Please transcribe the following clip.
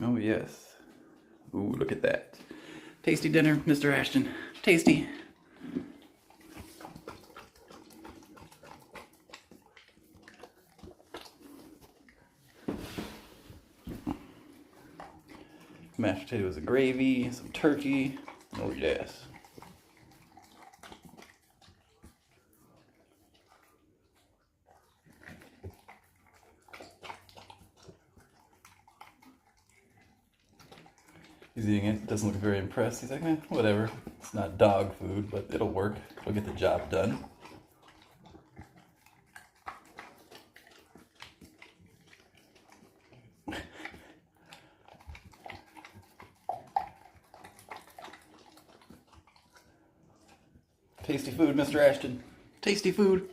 Oh, yes. Ooh, look at that. Tasty dinner, Mr. Ashton. Tasty. Mashed potatoes and gravy, some turkey. Oh, yes. He's eating it. Doesn't look very impressed. He's like, whatever. It's not dog food, but it'll work. It'll get the job done. Tasty food, Mr. Ashton. Tasty food.